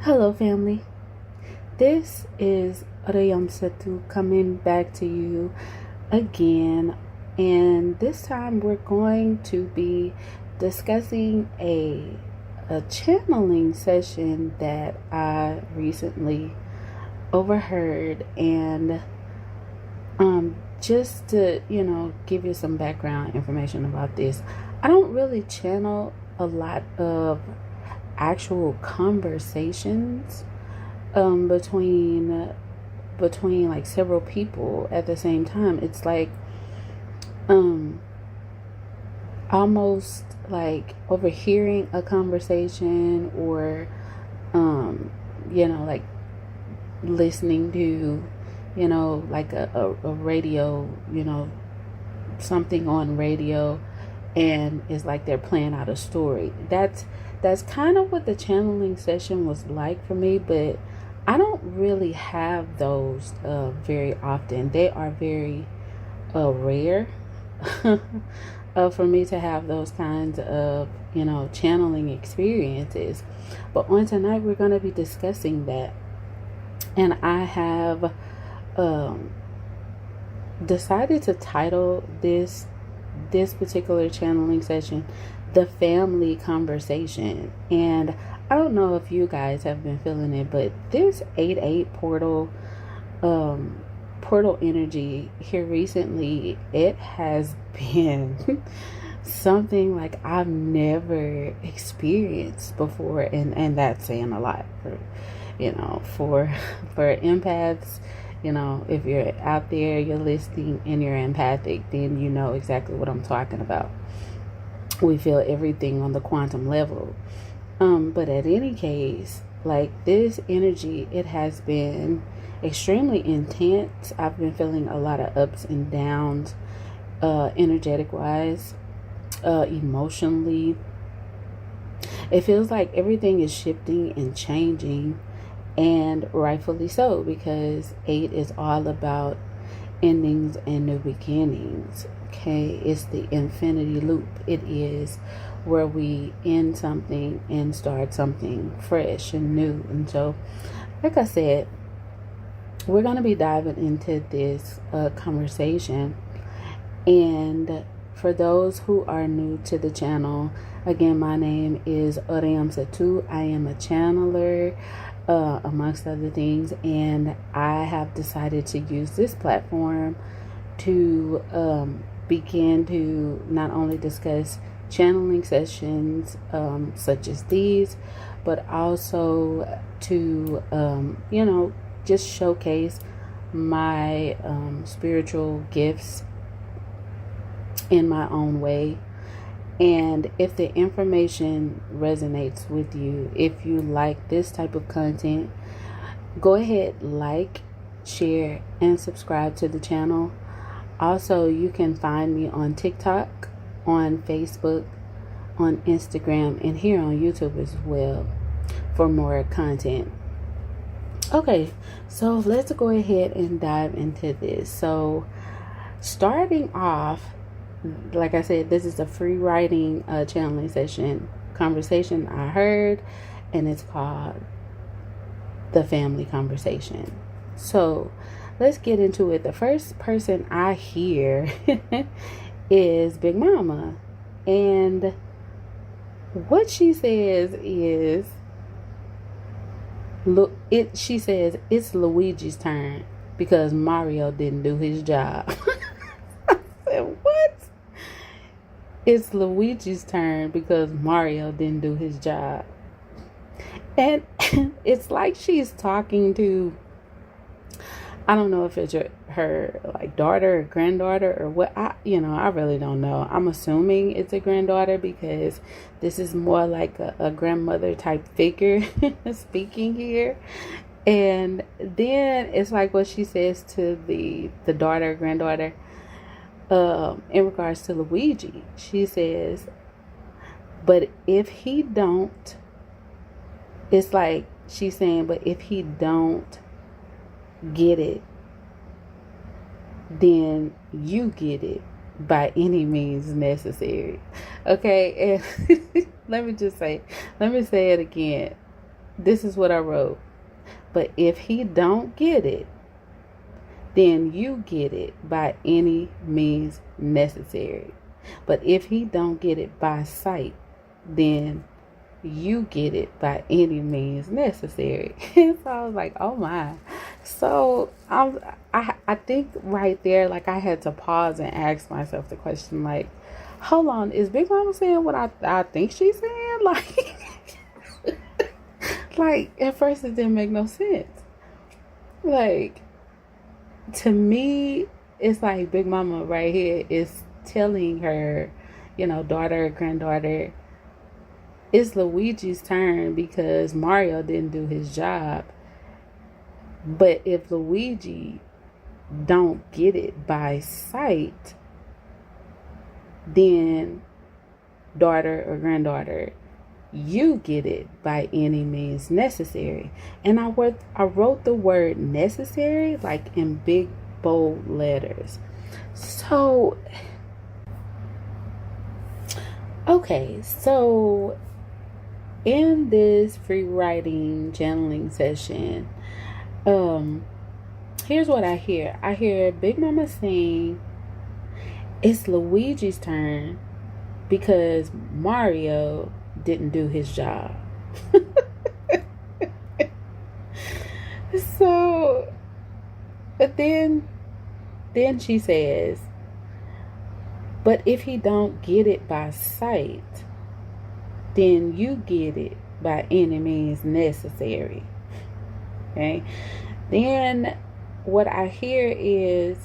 Hello, family. This is Rayam Setu coming back to you again, and this time we're going to be discussing a channeling session that I recently overheard, and just to give you some background information about this. I don't really channel a lot of actual conversations between like several people at the same time. It's like um almost like overhearing a conversation, or like listening to like a radio, something on radio, and it's like they're playing out a story. That's kind of what the channeling session was like for me, but I don't really have those very often. They are very rare for me to have those kinds of channeling experiences. But on tonight we're going to be discussing that, and I have decided to title this particular channeling session The Family Conversation. And I don't know if you guys have been feeling it, but this 8-8 portal energy here recently, it has been something like I've never experienced before, and that's saying a lot for empaths. If you're out there, you're listening and you're empathic, then you know exactly what I'm talking about. We feel everything on the quantum level. But at any case, like this energy, it has been extremely intense. I've been feeling a lot of ups and downs, energetic wise, emotionally. It feels like everything is shifting and changing, and rightfully so, because 8 is all about endings and new beginnings. Okay, it's the infinity loop. It is where we end something and start something fresh and new. And so, like I said, we're going to be diving into this conversation. And for those who are new to the channel, again, my name is Orem Satu. I am a channeler, amongst other things, and I have decided to use this platform to begin to not only discuss channeling sessions such as these, but also to just showcase my spiritual gifts in my own way. And if the information resonates with you, if you like this type of content, go ahead, like, share, and subscribe to the channel. Also, you can find me on TikTok, on Facebook, on Instagram, and here on YouTube as well for more content. Okay, so let's go ahead and dive into this. So, starting off, like I said, this is a free writing channeling session conversation I heard, and it's called The Family Conversation. So let's get into it. The first person I hear is Big Mama, and what she says is, she says it's Luigi's turn because Mario didn't do his job. I said, what? It's Luigi's turn because Mario didn't do his job. And it's like she's talking to, I don't know if it's her like daughter or granddaughter or what. I really don't know. I'm assuming it's a granddaughter because this is more like a grandmother type figure speaking here. And then it's like what she says to the daughter, granddaughter, in regards to Luigi. She says, but if he don't, it's like she's saying, but if he don't get it, then you get it by any means necessary. Okay, and let me say it again. This is what I wrote. But if he don't get it, then you get it by any means necessary. But if he don't get it by sight, then you get it by any means necessary. So I was like, oh my. So I think right there, like, I had to pause and ask myself the question, like, hold on, is Big Mama saying what I think she's saying? Like, like, at first it didn't make no sense. Like, to me, it's like Big Mama right here is telling her, daughter or granddaughter, it's Luigi's turn because Mario didn't do his job. But if Luigi don't get it by sight, then daughter or granddaughter, you get it by any means necessary. And I wrote the word necessary like in big bold letters. So, okay, so in this free writing journaling session, here's what I hear. I hear Big Mama saying it's Luigi's turn because Mario didn't do his job. So, but then she says, but if he don't get it by sight, then you get it by any means necessary. Okay. Then what I hear is,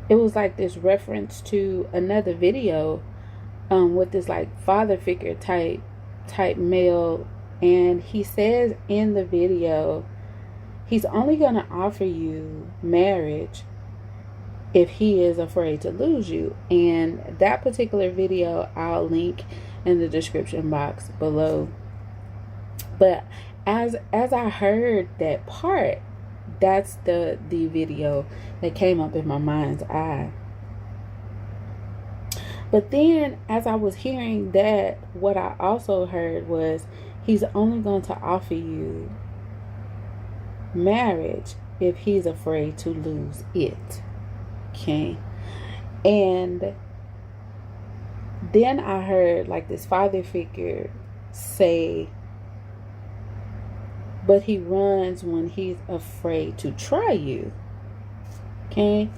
it was like this reference to another video with this like father figure type male, and he says in the video he's only going to offer you marriage if he is afraid to lose you. And that particular video I'll link in the description box below. But as I heard that part, that's the video that came up in my mind's eye. But then as I was hearing that, what I also heard was he's only going to offer you marriage if he's afraid to lose it. Okay. And then I heard like this father figure say, but he runs when he's afraid to try you. Okay.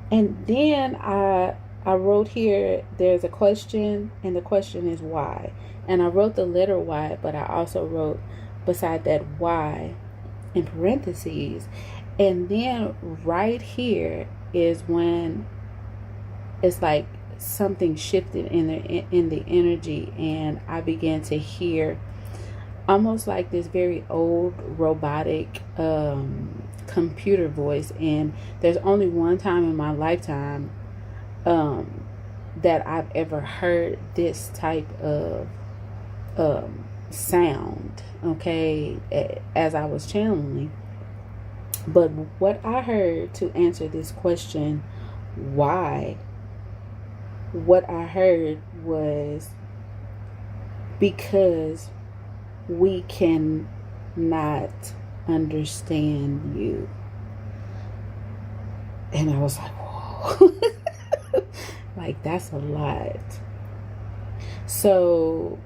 And then I wrote here, there's a question, and the question is why. And I wrote the letter Y, but I also wrote beside that Y in parentheses. And then right here is when it's like something shifted in the energy, and I began to hear almost like this very old robotic computer voice. And there's only one time in my lifetime that I've ever heard this type of sound, okay, as I was channeling. But what I heard, to answer this question, why, what I heard was because we can not understand you. And I was like, whoa. Like, that's a lot. So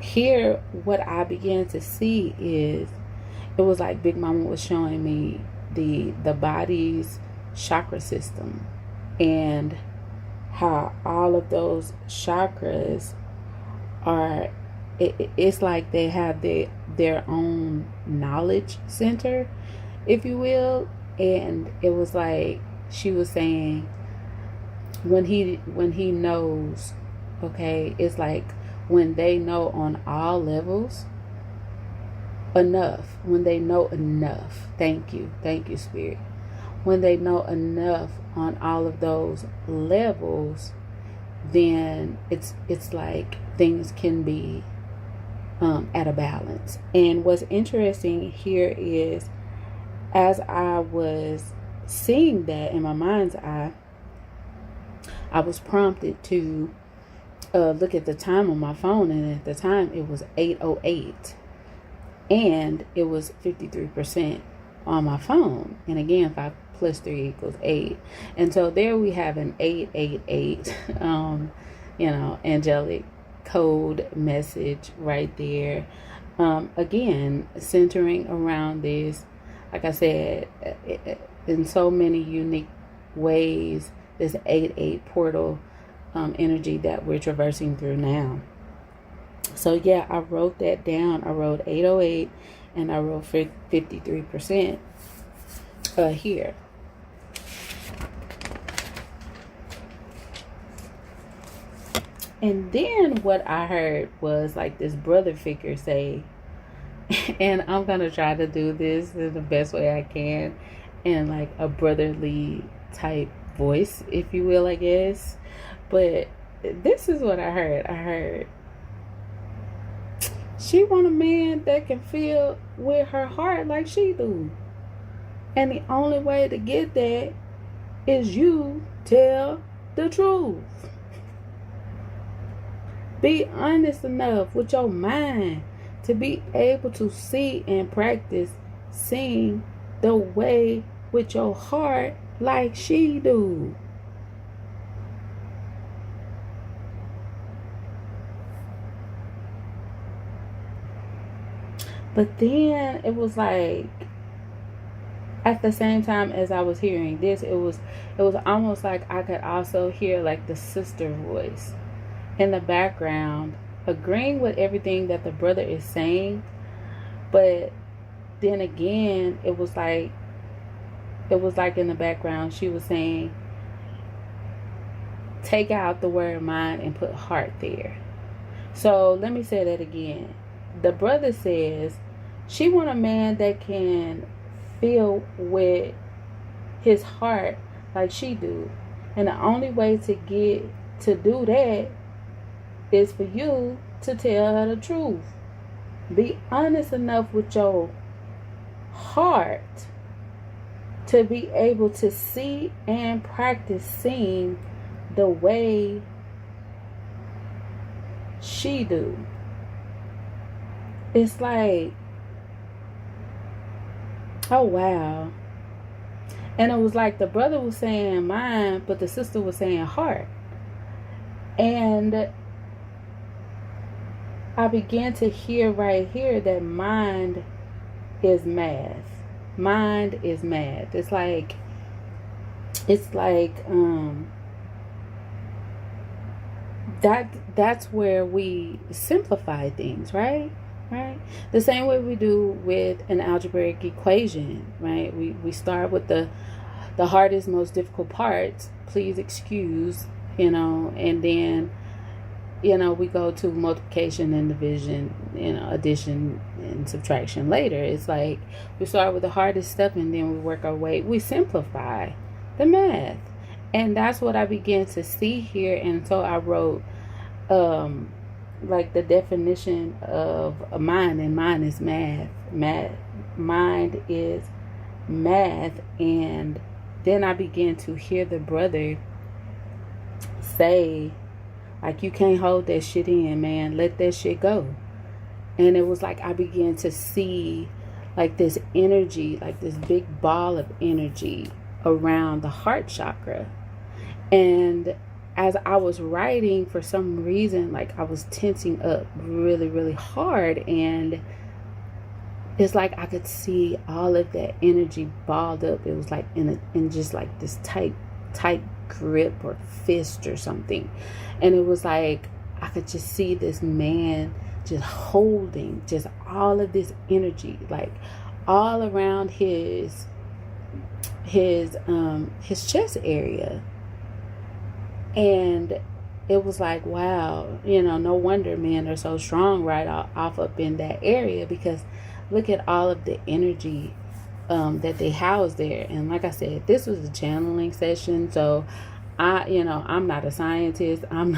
here, what I began to see is, it was like Big Mama was showing me the body's chakra system, and how all of those chakras are, it's like they have their own knowledge center, if you will. And it was like she was saying, when he knows, okay, it's like when they know on all levels enough, when they know enough, thank you Spirit, when they know enough on all of those levels, then it's like things can be at a balance. And what's interesting here is, as I was seeing that in my mind's eye, I was prompted to look at the time on my phone, and at the time it was 8:08, and it was 53% on my phone. And again, 5 plus 3 equals 8. And so there we have an 888, angelic code message right there. Again, centering around this, like I said, in so many unique ways, this 88 portal energy that we're traversing through now. So yeah, I wrote that down. I wrote 808 and I wrote 53% here. And then what I heard was like this brother figure say, and I'm going to try to do this in the best way I can, in like a brotherly type voice, if you will, I guess. But this is what I heard. I heard, she want a man that can feel with her heart like she do. And the only way to get that is you tell the truth. Be honest enough with your mind to be able to see and practice seeing the way with your heart like she do. But then it was like, at the same time as I was hearing this, it was almost like I could also hear like the sister voice in the background, agreeing with everything that the brother is saying. But then again, it was like in the background she was saying, take out the word mind and put heart there. So let me say that again. The brother says she want a man that can feel with his heart like she do, and the only way to get to do that is for you to tell her the truth. Be honest enough with your heart to be able to see and practice seeing the way she do. It's like, oh wow. And it was like the brother was saying mind, but the sister was saying heart. And I began to hear right here that mind is math. Mind is math. It's like that's where we simplify things, right? Right? The same way we do with an algebraic equation, right? We start with the hardest, most difficult parts, please excuse, and then, we go to multiplication and division, addition and subtraction later. It's like we start with the hardest stuff and then we work our way, we simplify the math. And that's what I began to see here. And so I wrote, like the definition of a mind, and mind is math. Mind is math. And then I began to hear the brother say, like, you can't hold that shit in, man. Let that shit go. And it was like I began to see like this energy, like this big ball of energy around the heart chakra. And as I was writing, for some reason, like I was tensing up really, really hard. And it's like I could see all of that energy balled up. It was like in just like this tight grip or fist or something. And it was like I could just see this man just holding just all of this energy, like all around his chest area. And it was like, wow, no wonder men are so strong right off up in that area, because look at all of the energy that they house there. And like I said, this was a channeling session, so I'm not a scientist. I'm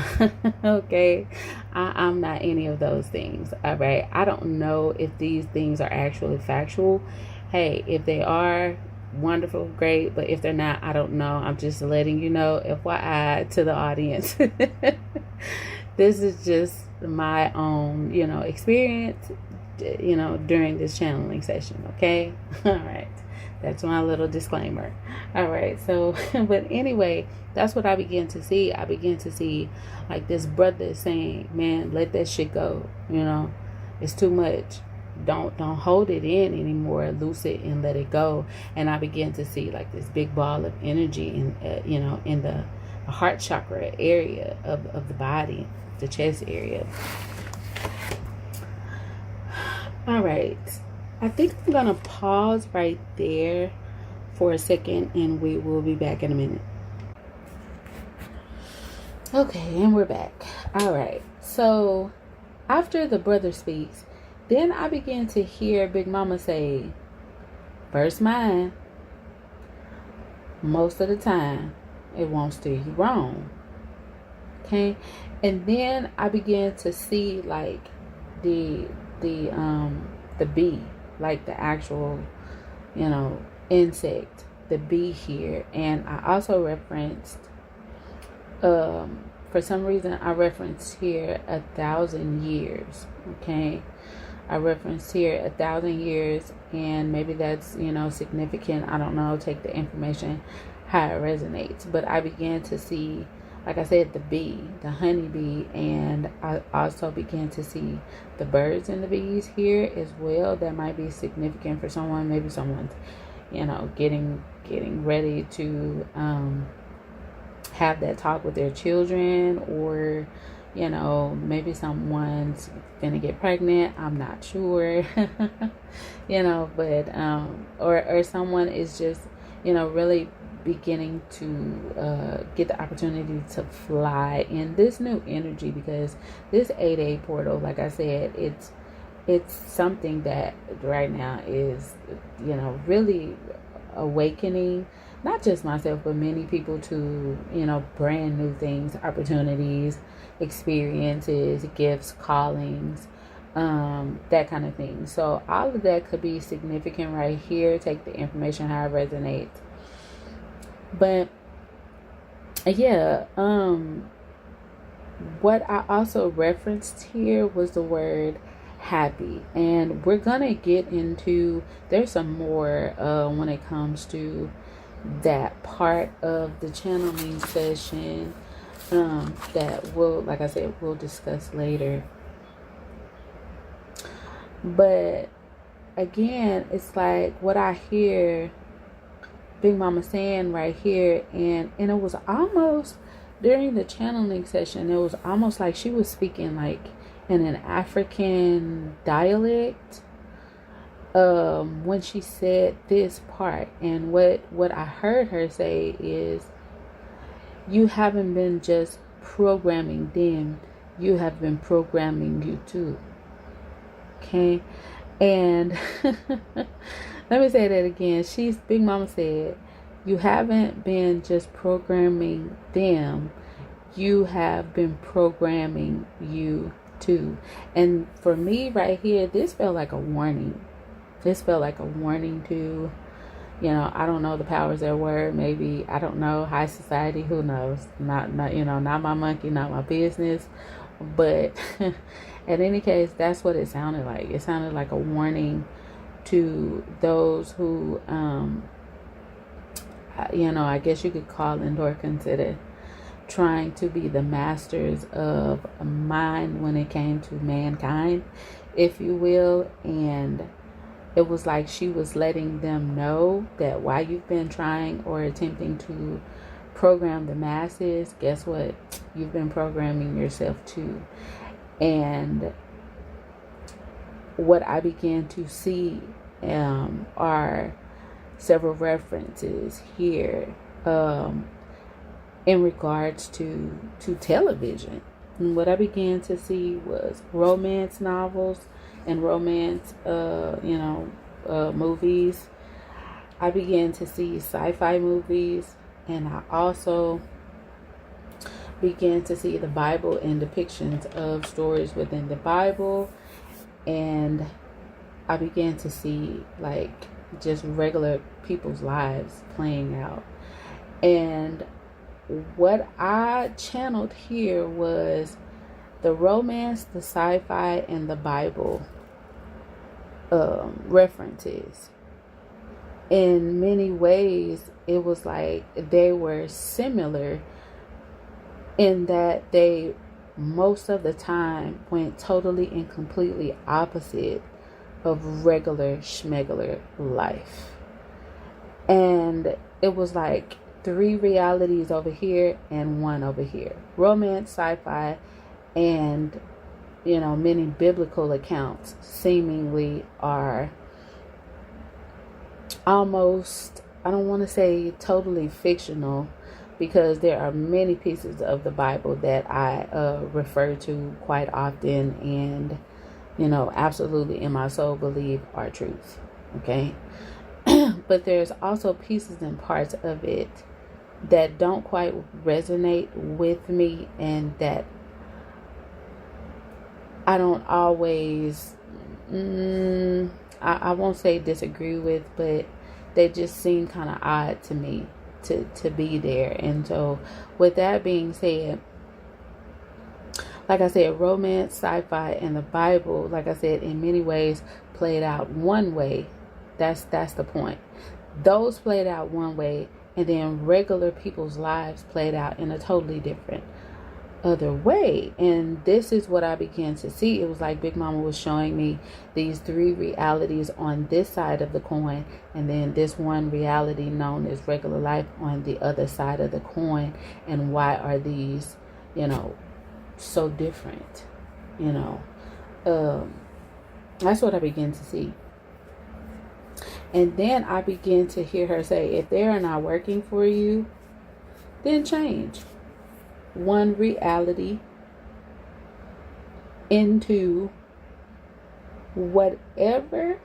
okay. I'm not any of those things. All right. I don't know if these things are actually factual. Hey, if they are, wonderful, great. But if they're not, I don't know. I'm just letting you know, FYI, to the audience. This is just my own, experience, during this channeling session. Okay. All right. That's my little disclaimer. All right. So, but anyway, that's what I began to see. I began to see like this brother saying, man, let that shit go. It's too much. Don't hold it in anymore. Loose it and let it go. And I began to see like this big ball of energy in the heart chakra area of the body, the chest area. All right. I think I'm going to pause right there for a second, and we will be back in a minute. Okay, and we're back. All right. So after the brother speaks, then I began to hear Big Mama say, first mind, most of the time, it won't steer you wrong. Okay? And then I began to see like the bee, like the actual, insect, the bee here. And I also referenced, for some reason, I referenced here 1,000 years. Okay? I referenced here 1,000 years, and maybe that's, significant. I don't know. Take the information how it resonates. But I began to see, like I said, the bee, the honeybee, and I also began to see the birds and the bees here as well. That might be significant for someone. Maybe someone's, getting ready to have that talk with their children, or maybe someone's gonna get pregnant. I'm not sure. But or someone is just really beginning to get the opportunity to fly in this new energy, because this 888 portal, like I said, it's something that right now is really awakening not just myself but many people to brand new things, opportunities, experiences, gifts, callings, that kind of thing. So all of that could be significant right here. Take the information how it resonates. But yeah, what I also referenced here was the word happy, and we're gonna get into, there's some more when it comes to that part of the channeling session that we'll, like I said, we'll discuss later. But again, it's like what I hear Big Mama saying right here, and it was almost during the channeling session, it was almost like she was speaking like in an African dialect when she said this part. And what I heard her say is, you haven't been just programming them, you have been programming you too. Okay? And let me say that again. Big Mama said, you haven't been just programming them, you have been programming you too. And for me right here, this felt like a warning. This felt like a warning to, I don't know the powers that were, maybe, I don't know, high society, who knows? Not not my monkey, not my business. But in any case, that's what it sounded like. It sounded like a warning to those who, I guess you could call and or consider trying to be the masters of mind when it came to mankind, if you will. And it was like she was letting them know that while you've been trying or attempting to program the masses, guess what? You've been programming yourself too. And what I began to see are several references here in regards to television. And what I began to see was romance novels and romance movies. I began to see sci-fi movies, and I also began to see the Bible and depictions of stories within the Bible. And I began to see like just regular people's lives playing out. And what I channeled here was the romance, the sci-fi, and the Bible references, in many ways, it was like they were similar in that they most of the time went totally and completely opposite of regular schmegular life. And it was like 3 realities over here and 1 over here. Romance, sci-fi, and many biblical accounts seemingly are almost, I don't want to say totally fictional, because there are many pieces of the Bible that I refer to quite often and, absolutely in my soul believe are truth. Okay. But there's also pieces and parts of it that don't quite resonate with me, and that I don't always, I won't say disagree with, but they just seem kind of odd to me to be there. And so with that being said, like I said, romance, sci-fi, and the Bible, like I said, in many ways played out one way. That's the point. Those played out one way, and then regular people's lives played out in a totally different other way. And this is what I began to see. It was like Big Mama was showing me these 3 realities on this side of the coin, and then this one reality known as regular life on the other side of the coin. And why are these so different? That's what I began to see. And then I began to hear her say, if they are not working for you, then change one reality into whatever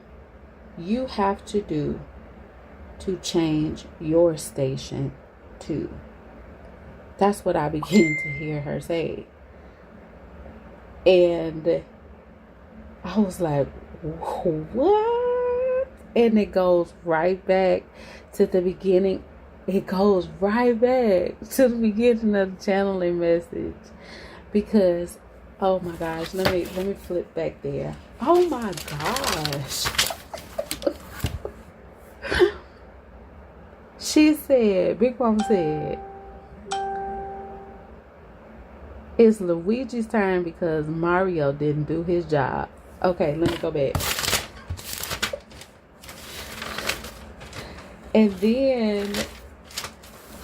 you have to do to change your station to. That's what I began to hear her say. And I was like, what? And it goes right back to the beginning. It goes right back to the beginning of the channeling message. Because, oh my gosh, let me flip back there. Oh my gosh. She said, Big Mama said, it's Luigi's turn because Mario didn't do his job. Okay, let me go back. And then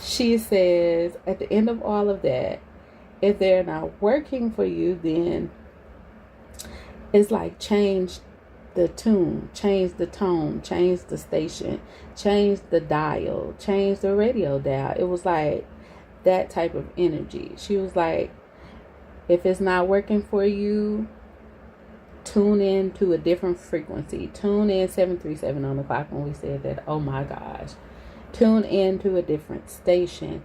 she says, at the end of all of that, if they're not working for you, then it's like change the tune, change the tone, change the station, change the dial, change the radio dial. It was like that type of energy. She was like, if it's not working for you, tune in to a different frequency. Tune in 737 on the clock when we said that. Oh my gosh. Tune in to a different station.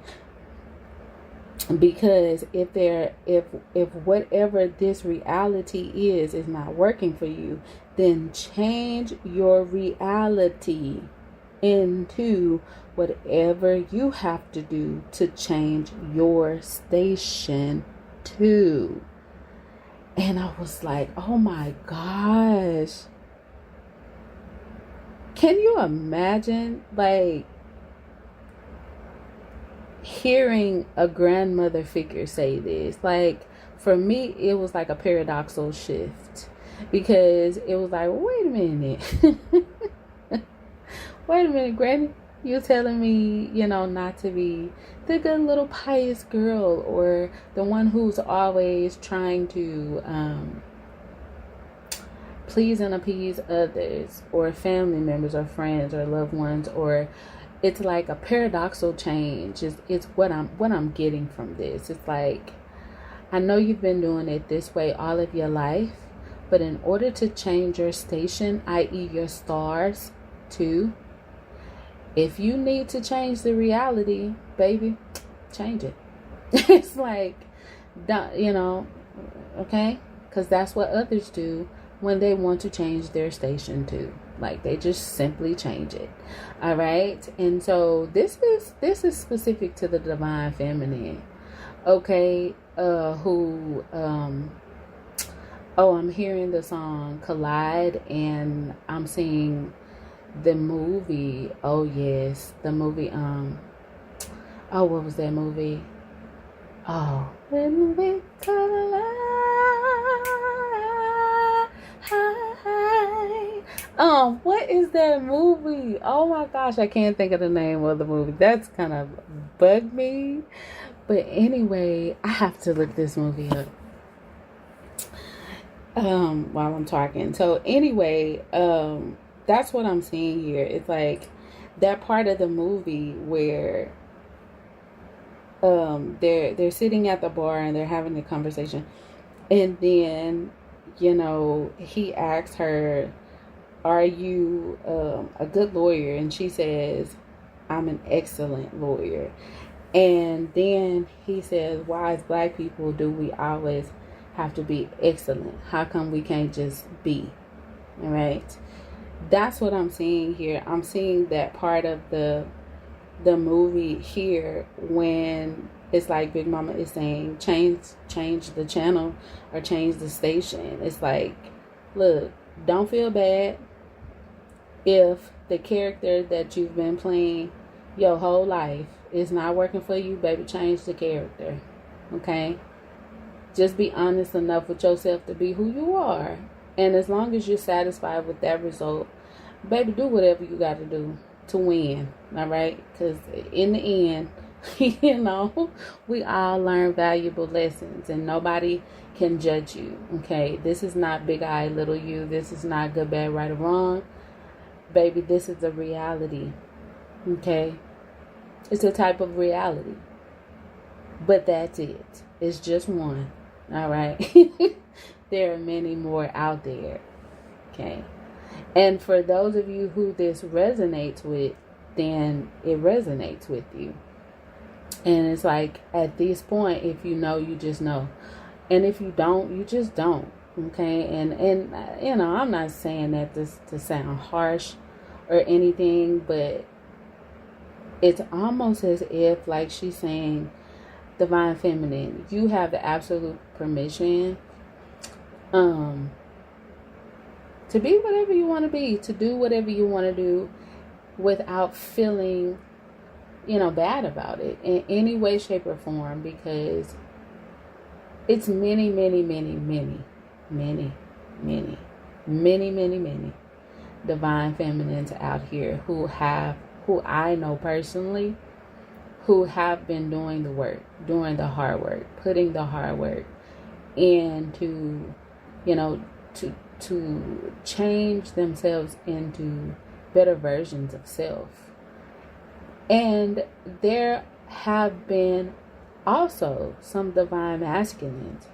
Because if whatever this reality is not working for you, then change your reality into whatever you have to do to change your station to. And I was like, oh my gosh. Can you imagine, like, hearing a grandmother figure say this? Like, for me, it was like a paradoxical shift. Because it was like, wait a minute. Wait a minute, Granny. You telling me, not to be the good little pious girl, or the one who's always trying to please and appease others, or family members, or friends, or loved ones, or it's like a paradoxical change. It's what I'm getting from this. It's like, I know you've been doing it this way all of your life, but in order to change your station, i.e. your stars too, if you need to change the reality, baby, change it. It's like, okay? Because that's what others do when they want to change their station too. Like, they just simply change it. All right? And so this is specific to the divine feminine. Okay, who oh, I'm hearing the song Collide, and I'm seeing the movie. Oh yes, the movie. Oh, what was that movie? Oh, when we collide. What is that movie? Oh my gosh, I can't think of the name of the movie. That's kind of bugged me. But anyway, I have to look this movie up while I'm talking. So anyway, that's what I'm seeing here. It's like that part of the movie where they're sitting at the bar and they're having a conversation, and then he asks her, are you a good lawyer? And she says, I'm an excellent lawyer. And then he says, why as black people do we always have to be excellent? How come we can't just be? All right, that's what I'm seeing here. I'm seeing that part of the movie here when it's like Big Mama is saying, change the channel or change the station. It's like, look, don't feel bad if the character that you've been playing your whole life is not working for you. Baby, change the character. Okay, just be honest enough with yourself to be who you are, and as long as you're satisfied with that result, baby, do whatever you got to do to win. All right, because in the end, we all learn valuable lessons, and nobody can judge you. Okay, this is not big I, little you. This is not good, bad, right, or wrong. Baby, this is a reality. Okay, it's a type of reality, but that's it. It's just one. All right. There are many more out there. Okay, and for those of you who this resonates with, then it resonates with you. And it's like, at this point, if you know, you just know. And if you don't, you just don't. Okay? And I'm not saying that to sound harsh or anything, but it's almost as if, like she's saying, Divine Feminine, you have the absolute permission to be whatever you want to be, to do whatever you want to do without feeling bad about it in any way, shape, or form, because it's many, many, many, many, many, many, many, many, many divine feminines out here who I know personally, who have been doing the work, doing the hard work, putting the hard work into, to change themselves into better versions of self. And there have been also some divine masculines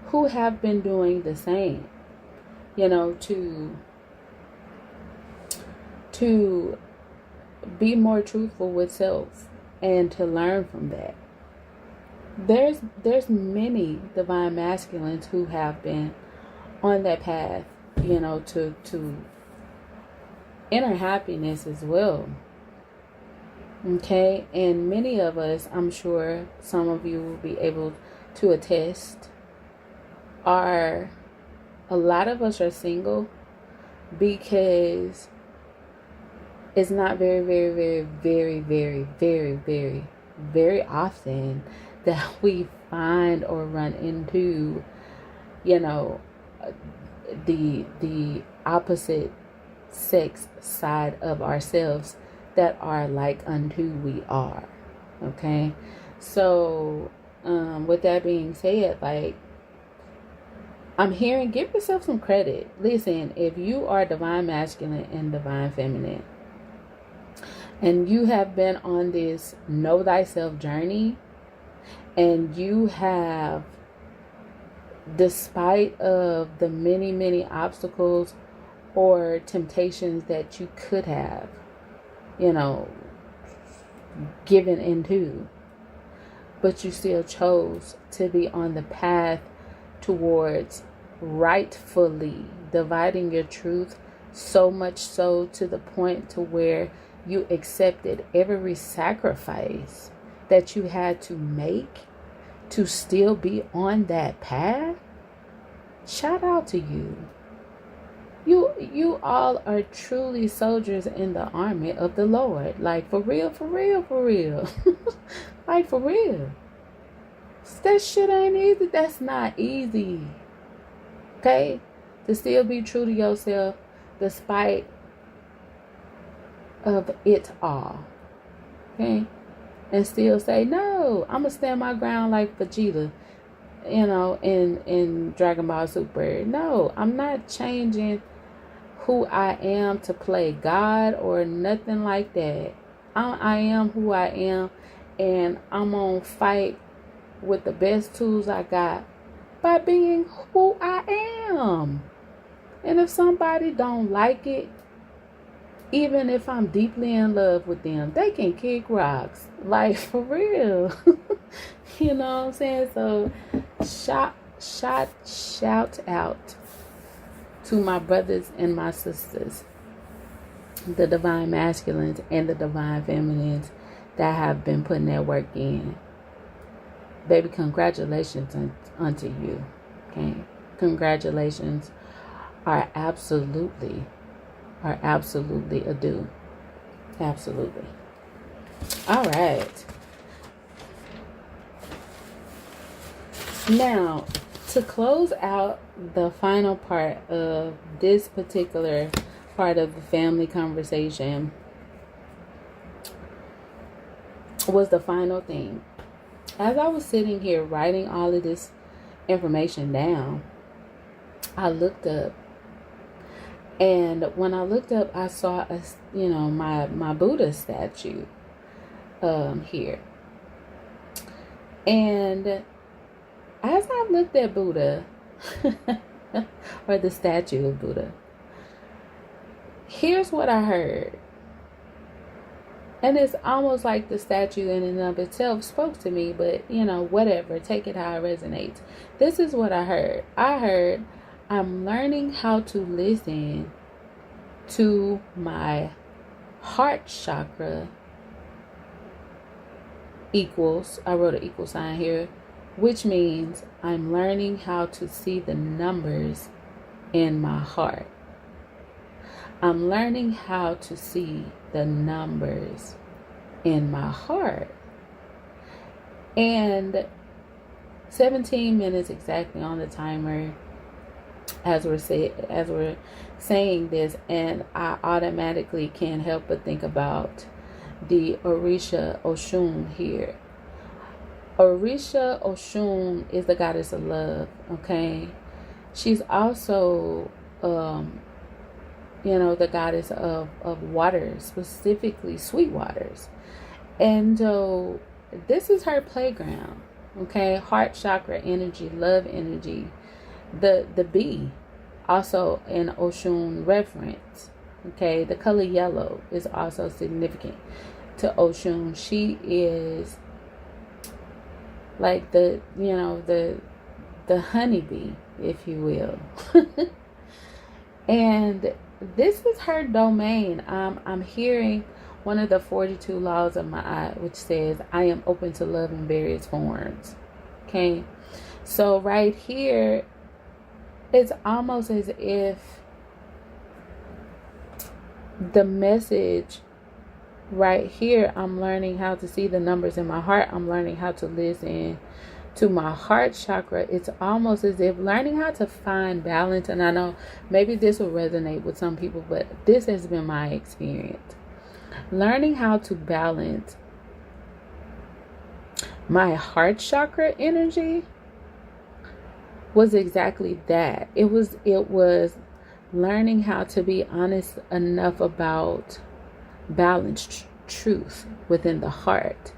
who have been doing the same, to be more truthful with self and to learn from that. There's many divine masculines who have been on that path, to inner happiness as well. Okay, and many of us, I'm sure some of you will be able to attest, a lot of us are single because it's not very, very, very, very, very, very, very, very often that we find or run into, the opposite sex side of ourselves that are like unto we are. Okay, so with that being said, like, I'm hearing, give yourself some credit. Listen, if you are divine masculine and divine feminine, and you have been on this know thyself journey, and you have, despite of the many, many obstacles or temptations that you could have, given into, but you still chose to be on the path towards rightfully dividing your truth, so much so to the point to where you accepted every sacrifice that you had to make to still be on that path, shout out to you. You all are truly soldiers in the army of the Lord. Like, for real, for real, for real. Like, for real. That shit ain't easy. That's not easy. Okay? To still be true to yourself despite of it all. Okay? And still say, no, I'm going to stand my ground like Vegeta, in Dragon Ball Super. No, I'm not changing who I am to play God or nothing like that. I am who I am, and I'm gonna fight with the best tools I got by being who I am. And if somebody don't like it, even if I'm deeply in love with them, they can kick rocks. Like, for real. You know what I'm saying? So shout out to my brothers and my sisters, the divine masculines and the divine feminines that have been putting their work in. Baby, congratulations unto you. Okay? Congratulations are absolutely a due. Absolutely. All right. Now, to close out the final part of this particular part of the family conversation was the final thing. As I was sitting here writing all of this information down, I looked up, and when I looked up, I saw my Buddha statue here. And as I looked at Buddha, or the statue of Buddha, here's what I heard. And it's almost like the statue in and of itself spoke to me, but whatever, take it how it resonates. This is what I heard. I heard, I'm learning how to listen to my heart chakra equals, I wrote an equal sign here, which means I'm learning how to see the numbers in my heart. I'm learning how to see the numbers in my heart. And 17 minutes exactly on the timer as we're saying this, and I automatically can't help but think about the Orisha Oshun here. Orisha Oshun is the goddess of love, okay? She's also, the goddess of water, specifically sweet waters. And so this is her playground, okay? Heart chakra energy, love energy. The bee, also an Oshun reference, okay? The color yellow is also significant to Oshun. She is like the honeybee, if you will. And this is her domain. I'm hearing one of the 42 laws of Ma'at, which says, I am open to love in various forms. Okay. So right here, it's almost as if the message right here, I'm learning how to see the numbers in my heart. I'm learning how to listen to my heart chakra. It's almost as if learning how to find balance. And I know maybe this will resonate with some people, but this has been my experience. Learning how to balance my heart chakra energy was exactly that. It was learning how to be honest enough about balanced truth within the heart.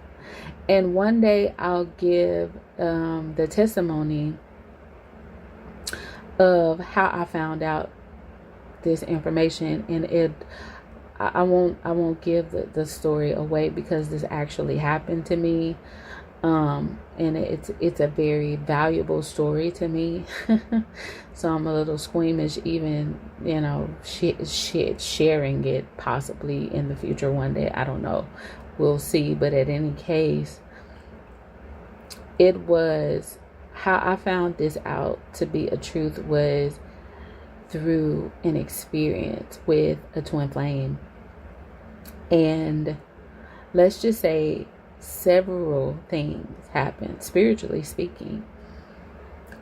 And one day I'll give the testimony of how I found out this information, and I won't give the story away because this actually happened to me. And it's a very valuable story to me. So I'm a little squeamish even, sharing it possibly in the future one day. I don't know. We'll see. But in any case, it was how I found this out to be a truth was through an experience with a twin flame. And let's just say several things happened, spiritually speaking.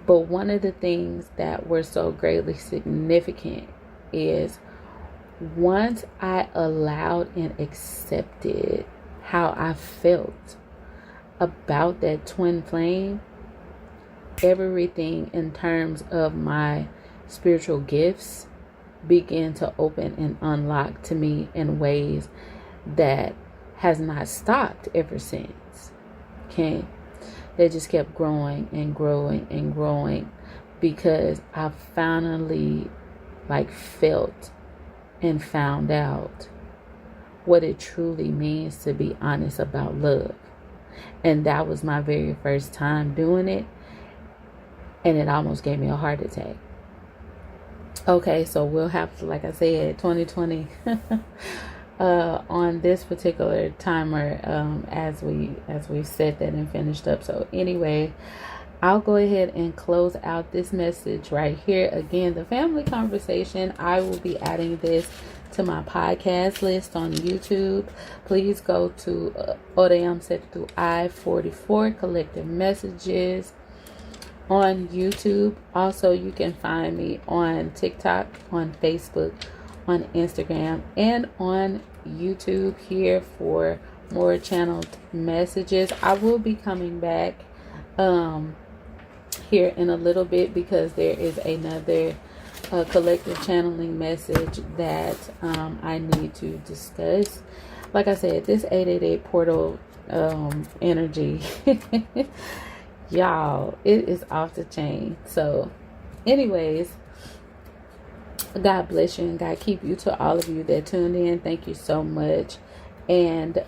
But one of the things that were so greatly significant is once I allowed and accepted how I felt about that twin flame, everything in terms of my spiritual gifts began to open and unlock to me in ways that has not stopped ever since. Okay, they just kept growing and growing and growing because I finally felt and found out what it truly means to be honest about love. And that was my very first time doing it, and it almost gave me a heart attack. Okay, so we'll have to, like I said, 2020 on this particular timer as we set that and finished up. So anyway, I'll go ahead and close out this message right here. Again, the family conversation, I will be adding this to my podcast list on YouTube. Please go to Odayam Set through I-44 Collective Messages on YouTube. Also, you can find me on TikTok, on Facebook, on Instagram, and on YouTube here for more channeled messages. I will be coming back here in a little bit because there is another collective channeling message that I need to discuss. Like I said, this 888 portal energy y'all, it is off the chain. So anyways, God bless you and God keep you. To all of you that tuned in, thank you so much. And